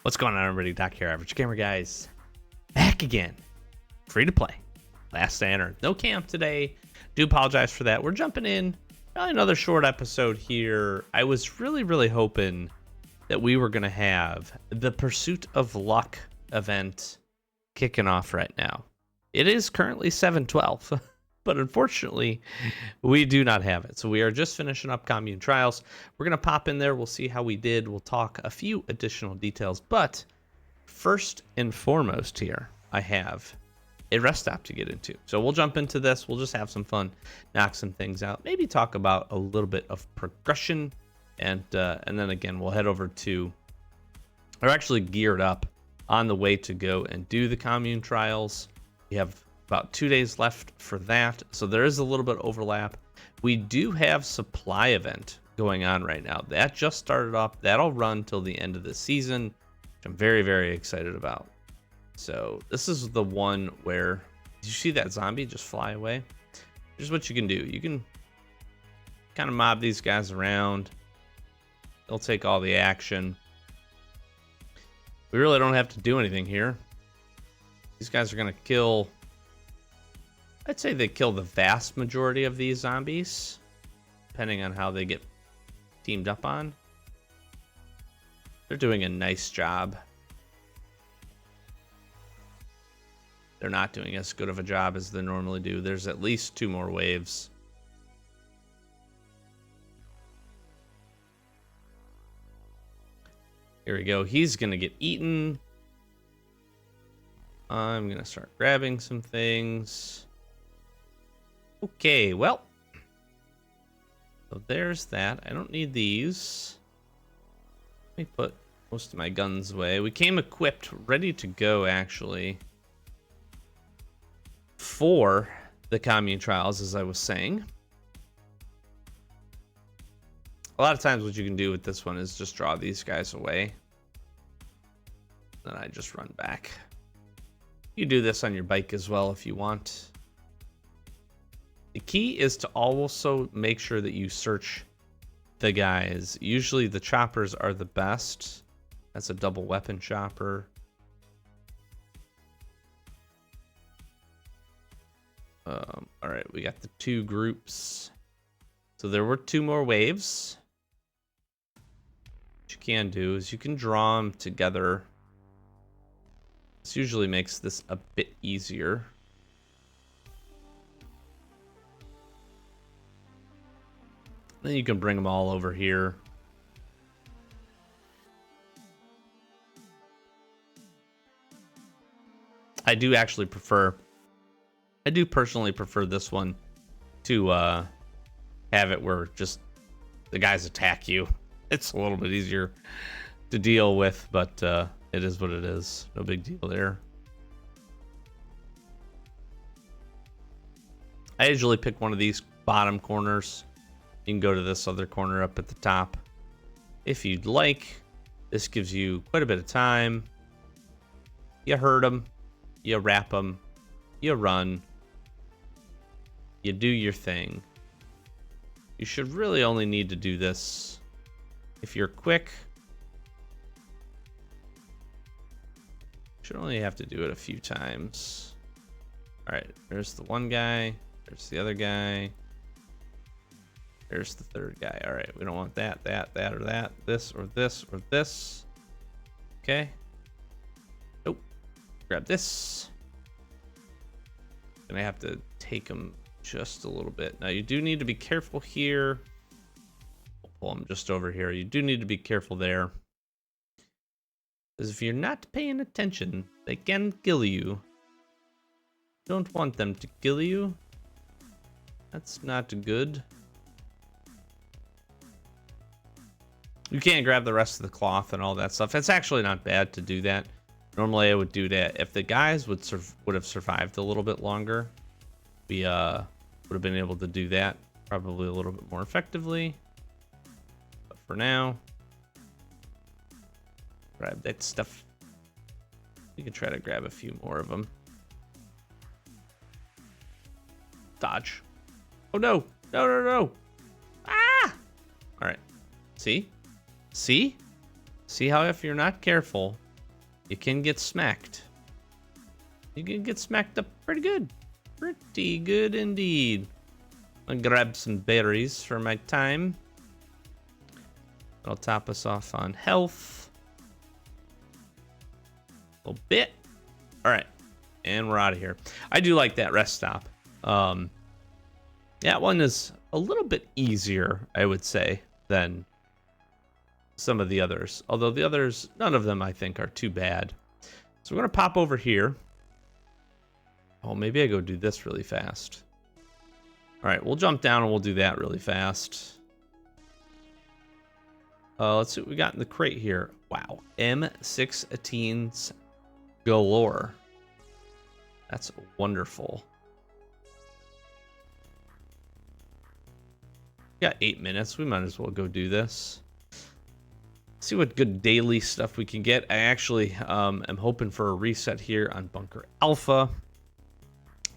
What's going on, everybody? Doc here, Average Gamer Guys. Back again. Free to play. Last Standard. No camp today. Do apologize for that. We're jumping in. Probably another short episode here. I was really hoping that we were going to have the Pursuit of Luck event kicking off right now. It is currently 7:12, but unfortunately, we do not have it. So we are just finishing up Commune Trials. We're going to pop in there. We'll see how we did. We'll talk a few additional details. But first and foremost here, I have a rest stop to get into. So we'll jump into this. We'll just have some fun, knock some things out, maybe talk about a little bit of progression. And then again, we'll head over to, we're actually geared up on the way to go and do the Commune Trials. We have about 2 days left for that, so there is a little bit of overlap. We do have supply event going on right now. That just started up. That'll run till the end of the season, which I'm very excited about. So this is the one where, did you see that zombie just fly away? Here's what you can do. You can kind of mob these guys around. They'll take all the action. We really don't have to do anything here. These guys are going to kill, I'd say they kill the vast majority of these zombies, depending on how they get teamed up on. They're doing a nice job. They're not doing as good of a job as they normally do. There's at least 2 more waves. Here we go. He's going to get eaten. I'm going to start grabbing some things. Okay, well. So there's that. I don't need these. Let me put most of my guns away. We came equipped, ready to go, actually, for the Commune Trials, as I was saying. A lot of times what you can do with this one is just draw these guys away. Then I just run back. You do this on your bike as well if you want. The key is to also make sure that you search the guys. Usually the choppers are the best. That's a double weapon chopper. All right, we got the 2 groups. So there were 2 more waves. What you can do is you can draw them together. This usually makes this a bit easier. Then you can bring them all over here. I do personally prefer this one to have it where just the guys attack you. It's a little bit easier to deal with, but it is what it is. No big deal there. I usually pick one of these bottom corners. You can go to this other corner up at the top if you'd like. This gives you quite a bit of time. You hurt them, you wrap them, you run, you do your thing. You should really only need to do this if you're quick. Should only have to do it a few times. All right, there's the one guy. There's the other guy. There's the 3rd guy. All right, we don't want that, or that, this, or this, or this. Okay. Nope. Grab this. And I have to take them just a little bit. Now, you do need to be careful here. We'll pull them just over here. You do need to be careful there. Because if you're not paying attention, they can kill you. You don't want them to kill you. That's not good. You can't grab the rest of the cloth and all that stuff. It's actually not bad to do that. Normally I would do that. If the guys would have survived a little bit longer, we would have been able to do that probably a little bit more effectively. But for now, grab that stuff. We can try to grab a few more of them. Dodge. Oh no! No! Ah! All right. See? See how if you're not careful, you can get smacked. You can get smacked up pretty good. Pretty good indeed. I'll grab some berries for my time. That'll top us off on health. A little bit. All right. And we're out of here. I do like that rest stop. That one is a little bit easier, I would say, than some of the others. Although the others, none of them I think are too bad. So we're going to pop over here. Oh, maybe I go do this really fast. All right, we'll jump down and we'll do that really fast. Let's see what we got in the crate here. Wow, M16s galore. That's wonderful. We got 8 minutes. We might as well go do this. See what good daily stuff we can get. I actually am hoping for a reset here on Bunker Alpha.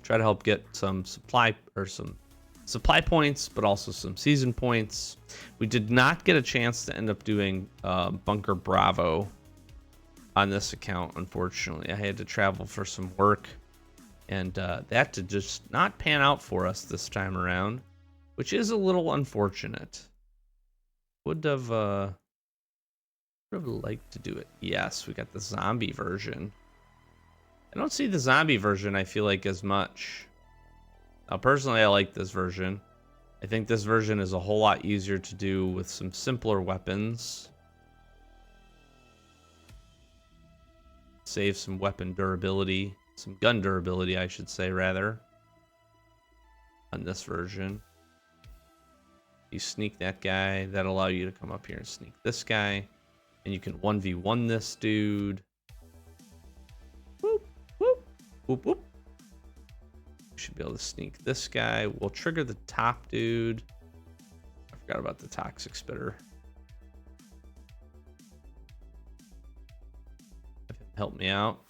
Try to help get some supply points, but also some season points. We did not get a chance to end up doing Bunker Bravo on this account, unfortunately. I had to travel for some work, and that did just not pan out for us this time around, which is a little unfortunate. Would have liked to do it. Yes, we got the zombie version. I don't see the zombie version, I feel like, as much. Now, personally, I like this version. I think this version is a whole lot easier to do with some simpler weapons. Save some weapon durability. Some gun durability, I should say, rather. On this version. You sneak that guy. That'll allow you to come up here and sneak this guy. And you can 1v1 this dude. Whoop, whoop, whoop, whoop. Should be able to sneak this guy. We'll trigger the top dude. I forgot about the toxic spitter. Help me out.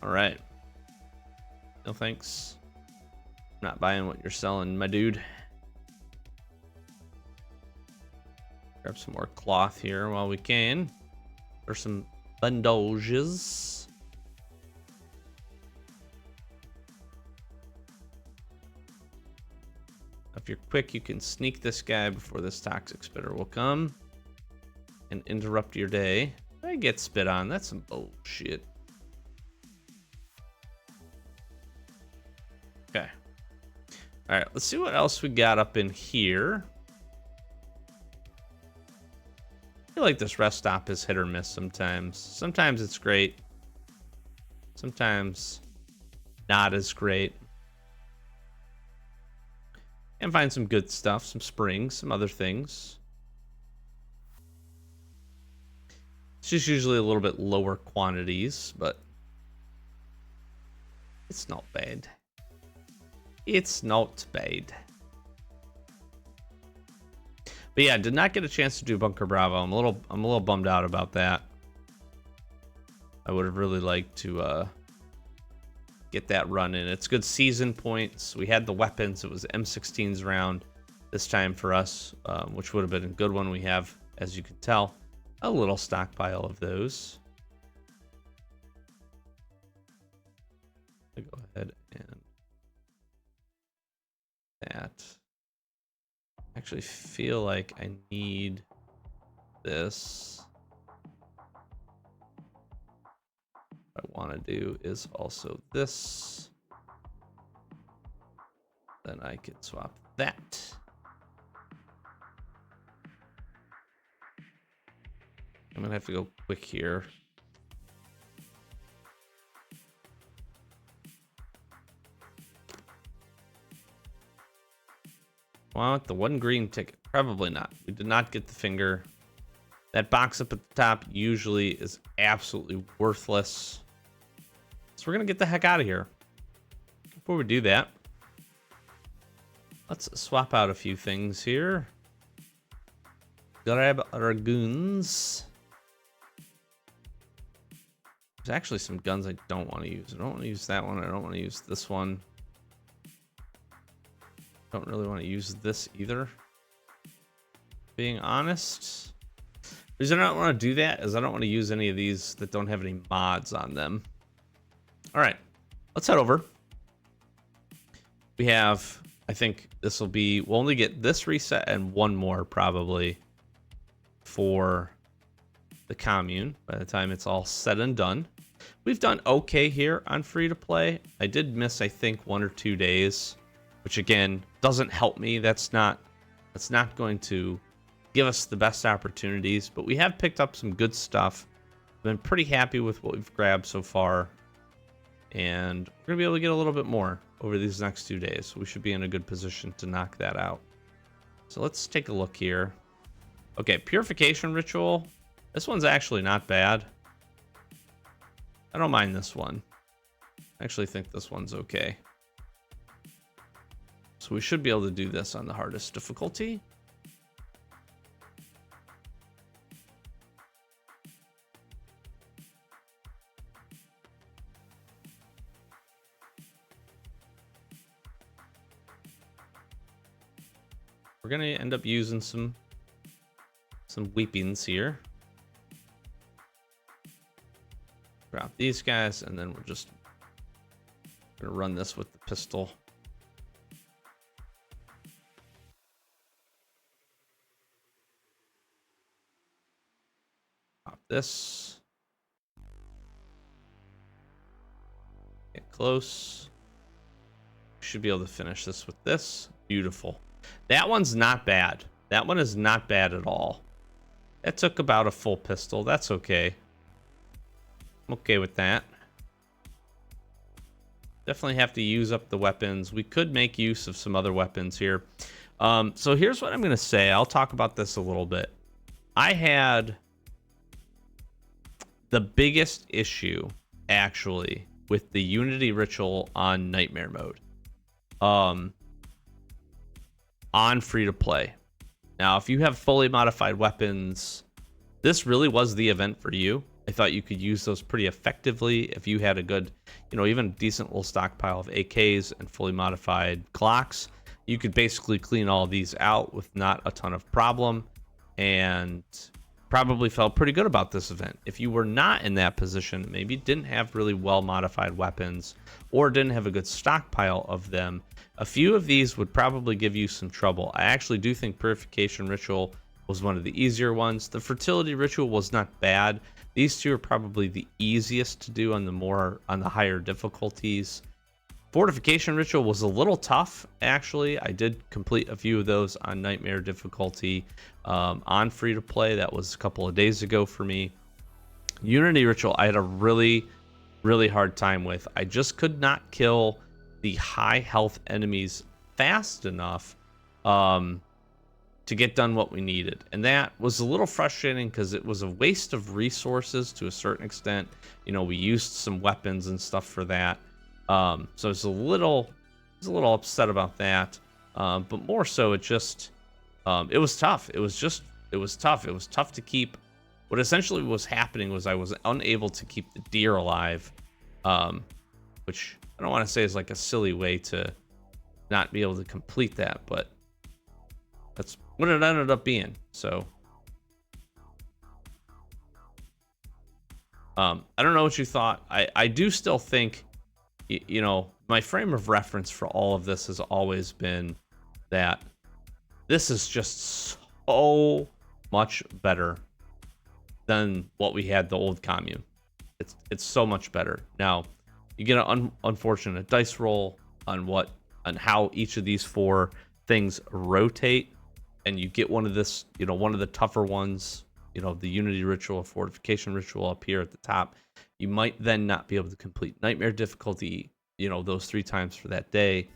All right. No thanks. I'm not buying what you're selling, my dude. Grab some more cloth here while we can. Or some bandages. If you're quick, you can sneak this guy before this toxic spitter will come and interrupt your day. I get spit on. That's some bullshit. Okay. All right, let's see what else we got up in here. I feel like this rest stop is hit or miss sometimes. Sometimes it's great. Sometimes not as great. And find some good stuff, some springs, some other things. It's just usually a little bit lower quantities, but it's not bad. It's not bad. But yeah, did not get a chance to do Bunker Bravo. I'm a little bummed out about that. I would have really liked to get that run in. It's good season points. We had the weapons. It was M16s round this time for us, which would have been a good one. We have, as you can tell, a little stockpile of those. I'll go ahead and that. I actually feel like I need this. What I want to do is also this. Then I can swap that. I'm gonna have to go quick here. Want the one green ticket? Probably not. We did not get the finger. That box up at the top usually is absolutely worthless. So we're gonna get the heck out of here. Before we do that, let's swap out a few things here. Grab our goons. There's actually some guns I don't want to use. I don't want to use that one. I don't want to use this one. Don't really want to use this either. Being honest. The reason I don't want to do that is I don't want to use any of these that don't have any mods on them. All right, let's head over. We have, I think this will be, we'll only get this reset and one more probably for the commune by the time it's all said and done. We've done okay here on free to play. I did miss, I think, 1 or 2 days, which again doesn't help me. That's not going to give us the best opportunities, but we have picked up some good stuff. I've been pretty happy with what we've grabbed so far, and we're gonna be able to get a little bit more over these next 2 days. We should be in a good position to knock that out. So let's take a look here. Okay, purification ritual. This one's actually not bad. I don't mind this one. I actually think this one's okay. So we should be able to do this on the hardest difficulty. We're gonna end up using some weepings here. Drop these guys, and then we're just gonna run this with the pistol. Pop this. Get close. Should be able to finish this with this. Beautiful. That one's not bad. That one is not bad at all. That took about a full pistol. That's okay. I'm okay with that. Definitely have to use up the weapons. We could make use of some other weapons here. So here's what I'm going to say. I'll talk about this a little bit. I had the biggest issue, actually, with the Unity Ritual on Nightmare Mode. On free to play. Now, if you have fully modified weapons, this really was the event for you. I thought you could use those pretty effectively if you had a good, even a decent little stockpile of AKs and fully modified Glocks. You could basically clean all these out with not a ton of problem, and probably felt pretty good about this event. If you were not in that position, maybe didn't have really well modified weapons or didn't have a good stockpile of them, a few of these would probably give you some trouble. I actually do think Purification Ritual was one of the easier ones. The Fertility Ritual was not bad. These two are probably the easiest to do on the higher difficulties. Fortification Ritual was a little tough, actually. I did complete a few of those on Nightmare difficulty on free to play. That was a couple of days ago for me. Unity Ritual, I had a really, really hard time with. I just could not kill the high health enemies fast enough to get done what we needed. And that was a little frustrating because it was a waste of resources to a certain extent. We used some weapons and stuff for that. So I was a little upset about that. But more so, it was tough. It was tough. It was tough to keep. What essentially was happening was I was unable to keep the deer alive, which I don't want to say is like a silly way to not be able to complete that, but that's what it ended up being. So I don't know what you thought. I do still think, my frame of reference for all of this has always been that this is just so much better than what we had the old commune. It's so much better. Now, you get an unfortunate dice roll on how each of these 4 things rotate, and you get one of the tougher ones, the Unity Ritual, Fortification Ritual up here at the top. You might then not be able to complete Nightmare difficulty, those 3 times for that day.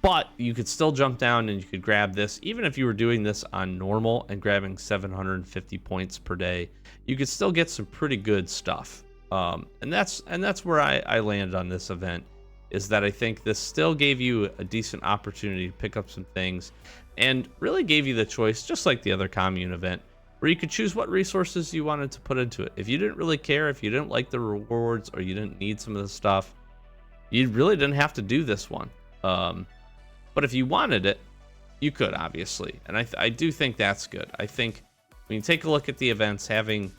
But you could still jump down and you could grab this. Even if you were doing this on normal and grabbing 750 points per day, you could still get some pretty good stuff. And that's where I landed on this event, is that I think this still gave you a decent opportunity to pick up some things and really gave you the choice, just like the other commune event, where you could choose what resources you wanted to put into it. If you didn't really care, if you didn't like the rewards, or you didn't need some of the stuff, you really didn't have to do this one. But if you wanted it, you could, obviously. And I do think that's good. I think when you take a look at the events, having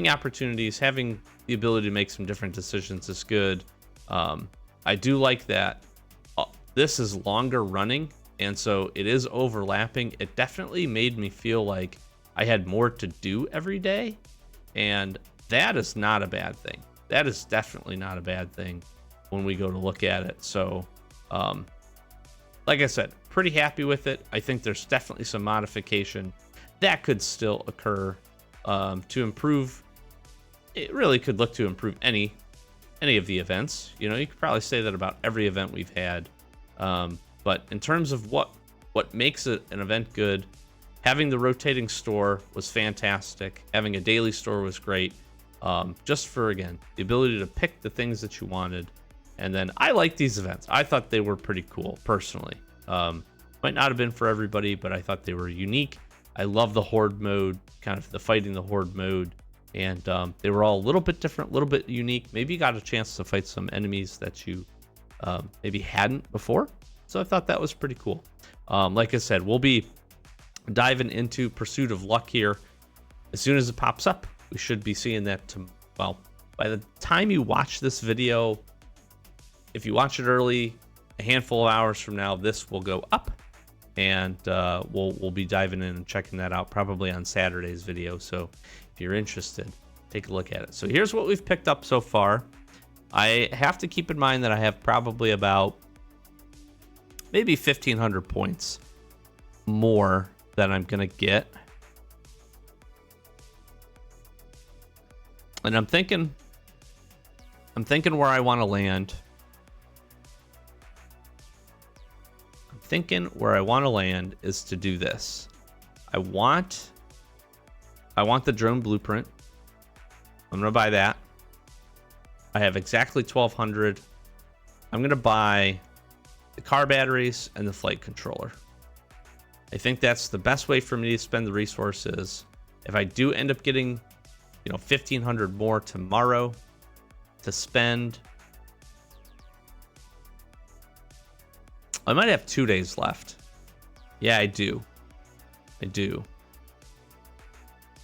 opportunities, having the ability to make some different decisions is good. I do like that this is longer running, and so it is overlapping. It definitely made me feel like I had more to do every day, and that is not a bad thing. That is definitely not a bad thing when we go to look at it. So, like I said, pretty happy with it. I think there's definitely some modification that could still occur to improve. It really could look to improve any of the events. You know, you could probably say that about every event we've had. But in terms of what makes an event good, having the rotating store was fantastic. Having a daily store was great. Just for, again, the ability to pick the things that you wanted. And then I like these events. I thought they were pretty cool, personally. Might not have been for everybody, but I thought they were unique. I love the horde mode, kind of the fighting the horde mode. And they were all a little bit different, a little bit unique. Maybe you got a chance to fight some enemies that you maybe hadn't before. So I thought that was pretty cool. Like I said, we'll be diving into Pursuit of Luck here. As soon as it pops up, we should be seeing that well, by the time you watch this video, if you watch it early, a handful of hours from now, this will go up, and we'll be diving in and checking that out probably on Saturday's video. So if you're interested, take a look at it. So here's what we've picked up so far. I have to keep in mind that I have probably about maybe 1,500 points more that I'm gonna get. And I'm thinking where I want to land. I'm thinking where I want to land is to do this. I want the drone blueprint. I'm gonna buy that. I have exactly 1,200. I'm gonna buy the car batteries and the flight controller. I think that's the best way for me to spend the resources. If I do end up getting, 1,500 more tomorrow to spend, I might have 2 days left. Yeah, I do.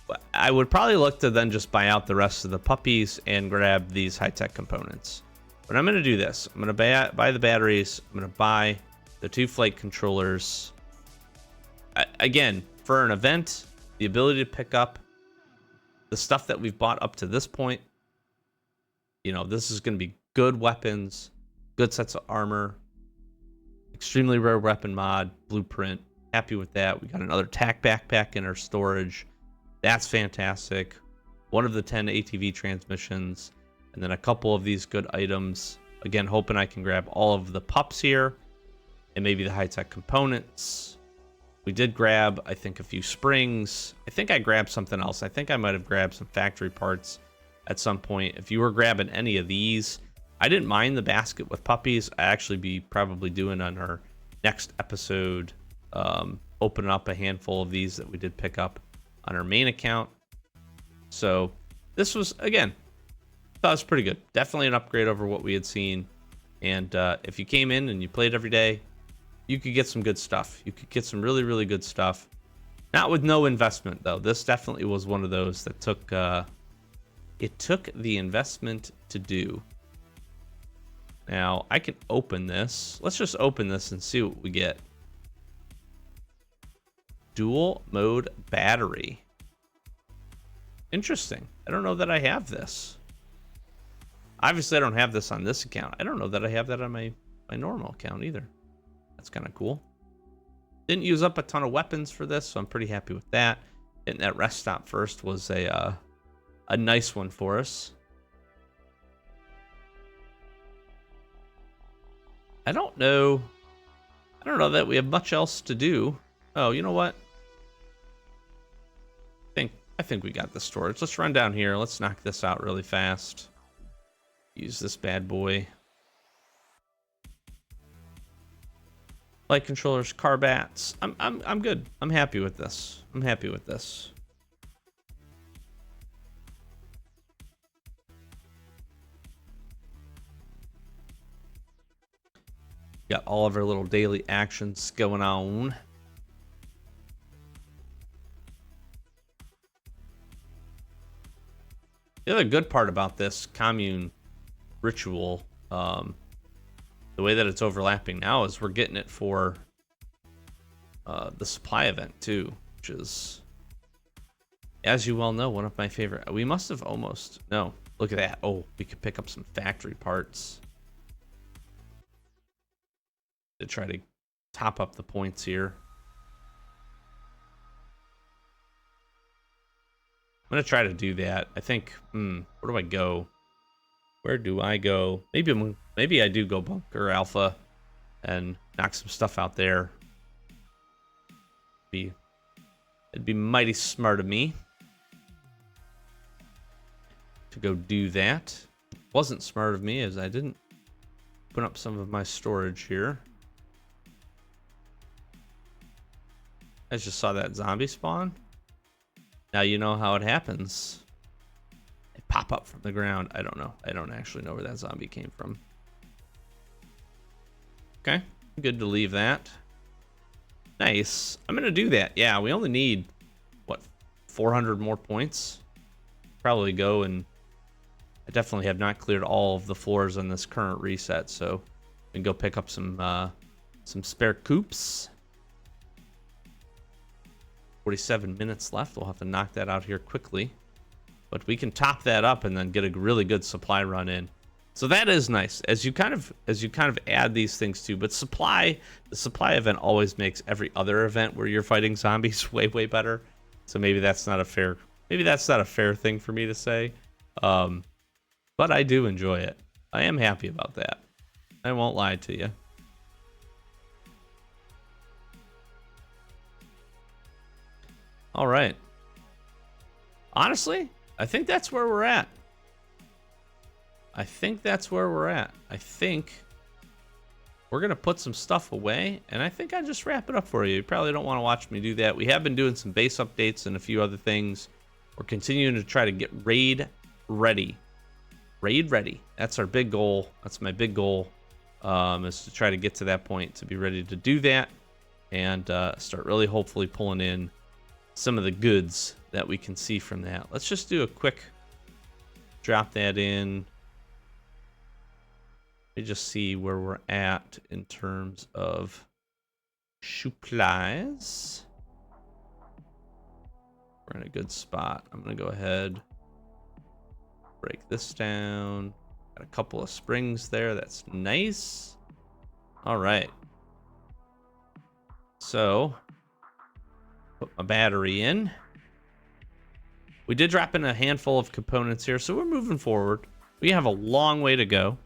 But I would probably look to then just buy out the rest of the puppies and grab these high-tech components. But I'm going to do this. I'm going to buy the batteries. I'm going to buy the 2 flight controllers. Again, for an event, the ability to pick up the stuff that we've bought up to this point, this is going to be good weapons, good sets of armor, extremely rare weapon mod, blueprint. Happy with that. We got another TAC backpack in our storage. That's fantastic. One of the 10 ATV transmissions, and then a couple of these good items. Again, hoping I can grab all of the pups here and maybe the high-tech components. We did grab, I think, a few springs. I think I grabbed something else. I think I might have grabbed some factory parts at some point. If you were grabbing any of these, I didn't mind the basket with puppies. I actually be probably doing on our next episode, opening up a handful of these that we did pick up on our main account. So this was, again, I thought it was pretty good. Definitely an upgrade over what we had seen. And if you came in and you played every day, you could get some good stuff. You could get some really, really good stuff. Not with no investment, though. This definitely was one of those that took the investment to do. Now, I can open this. Let's just open this and see what we get. Dual mode battery. Interesting. I don't know that I have this. Obviously, I don't have this on this account. I don't know that I have that on my normal account either. That's kind of cool. Didn't use up a ton of weapons for this, so I'm pretty happy with that. Hitting that rest stop first was a nice one for us. I don't know that we have much else to do. Oh, you know what? I think we got the storage. Let's run down here. Let's knock this out really fast. Use this bad boy. Light controllers, car bats. I'm good. I'm happy with this. Got all of our little daily actions going on. The other good part about this commune ritual, the way that it's overlapping now, is we're getting it for the supply event too, which is, as you well know, one of my favorite. We must have almost, no, look at that. Oh, we could pick up some factory parts to try to top up the points here. I'm gonna try to do that. I think, where do I go? Where do I go? Maybe I do go bunker alpha and knock some stuff out there. It'd be mighty smart of me to go do that. It wasn't smart of me as I didn't open up some of my storage here. I just saw that zombie spawn. Now you know how it happens. They pop up from the ground. I don't know. I don't actually know where that zombie came from. Okay, good to leave that. Nice. I'm gonna do that. Yeah, we only need, what, 400 more points? Probably go, and I definitely have not cleared all of the floors on this current reset, so we can go pick up some spare coops. 47 minutes left. We'll have to knock that out here quickly, but we can top that up and then get a really good supply run in. So that is nice as you kind of add these things too. But the supply event always makes every other event where you're fighting zombies way better. So maybe that's not a fair thing for me to say, but I do enjoy it. I am happy about that. I won't lie to you. All right. Honestly, I think that's where we're at. I think we're going to put some stuff away, and I think I just wrap it up for you. You probably don't want to watch me do that. We have been doing some base updates and a few other things. We're continuing to try to get raid ready. Raid ready. That's our big goal. That's my big goal, is to try to get to that point, to be ready to do that, and start really hopefully pulling in some of the goods that we can see from that. Let's just do a quick drop that in. Let me just see where we're at in terms of supplies. We're in a good spot. I'm gonna go ahead, break this down. Got a couple of springs there. That's nice. All right. So put my battery in. We did drop in a handful of components here, so we're moving forward. We have a long way to go.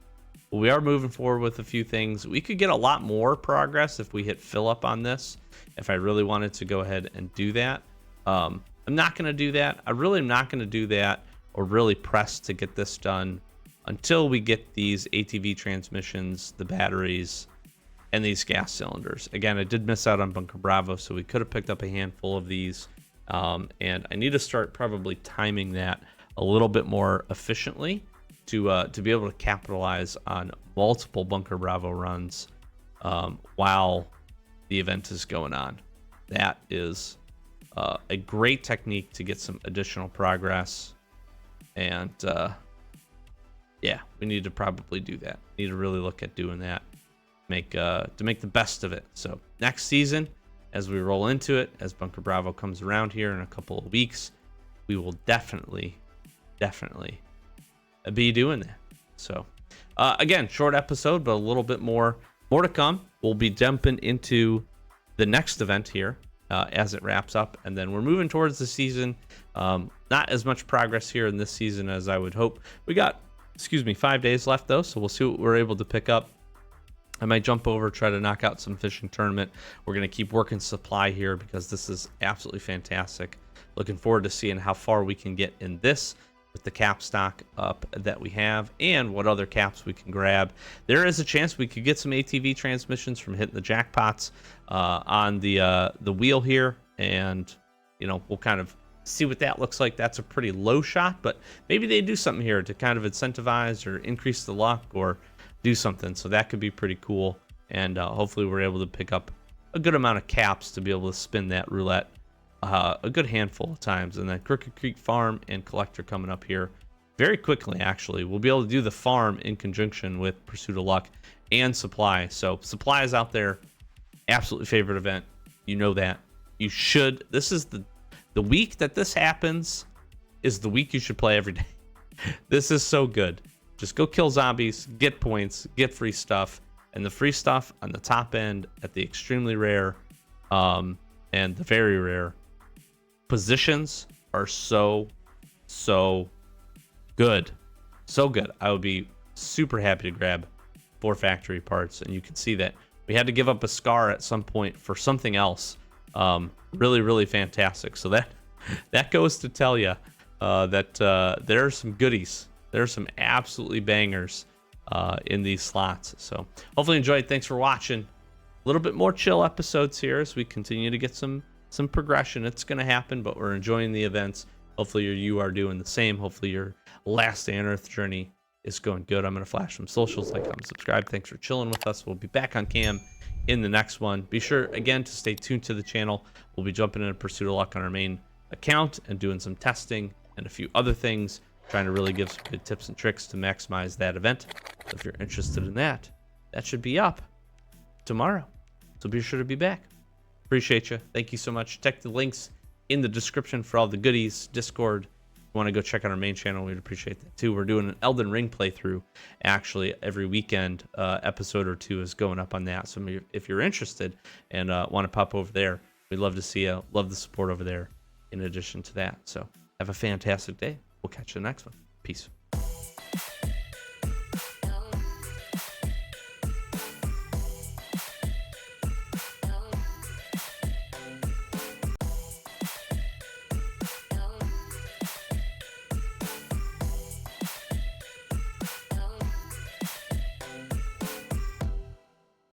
But we are moving forward with a few things. We could get a lot more progress if we hit fill up on this, if I really wanted to go ahead and do that. I'm not going to do that. I really am not going to do that or really press to get this done until we get these ATV transmissions, the batteries, and these gas cylinders. Again, I did miss out on Bunker Bravo, so we could have picked up a handful of these. And I need to start probably timing that a little bit more efficiently to be able to capitalize on multiple Bunker Bravo runs while the event is going on. That is a great technique to get some additional progress. And yeah, we need to probably do that. Need to really look at doing that. To make the best of it. So next season, as we roll into it, as Bunker Bravo comes around here in a couple of weeks, we will definitely be doing that. So again, short episode, but a little bit more to come. We'll be jumping into the next event here as it wraps up, and then we're moving towards the season. Not as much progress here in this season as I would hope. We got 5 days left though, so we'll see what we're able to pick up. I might jump over, try to knock out some fishing tournament. We're going to keep working supply here because this is absolutely fantastic. Looking forward to seeing how far we can get in this with the cap stock up that we have and what other caps we can grab. There is a chance we could get some ATV transmissions from hitting the jackpots on the wheel here, and we'll kind of see what that looks like. That's a pretty low shot, but maybe they do something here to kind of incentivize or increase the luck or do something, so that could be pretty cool. And hopefully we're able to pick up a good amount of caps to be able to spin that roulette a good handful of times. And then Crooked Creek Farm and Collector coming up here very quickly, actually. We'll be able to do the farm in conjunction with Pursuit of Luck and Supply. So Supply is out there. Absolutely favorite event. You know that. You should. This is the week that this happens is the week you should play every day. This is so good. Just go kill zombies, get points, get free stuff. And the free stuff on the top end at the extremely rare and the very rare positions are so good. So good. I would be super happy to grab 4 factory parts. And you can see that we had to give up a scar at some point for something else. Really fantastic. So that goes to tell you that there are some goodies. There are some absolutely bangers in these slots. So hopefully you enjoyed. Thanks for watching. A little bit more chill episodes here as we continue to get some progression. It's going to happen, but we're enjoying the events. Hopefully you are doing the same. Hopefully your Last Day on Earth journey is going good. I'm going to flash some socials, like, comment, subscribe. Thanks for chilling with us. We'll be back on cam in the next one. Be sure, again, to stay tuned to the channel. We'll be jumping into Pursuit of Luck on our main account and doing some testing and a few other things, trying to really give some good tips and tricks to maximize that event. So if you're interested in that, that should be up tomorrow. So be sure to be back. Appreciate you. Thank you so much. Check the links in the description for all the goodies. Discord. If you want to go check out our main channel, we'd appreciate that too. We're doing an Elden Ring playthrough actually every weekend. Episode or 2 is going up on that. So if you're interested and want to pop over there, we'd love to see you. Love the support over there in addition to that. So have a fantastic day. We'll catch you in the next one. Peace.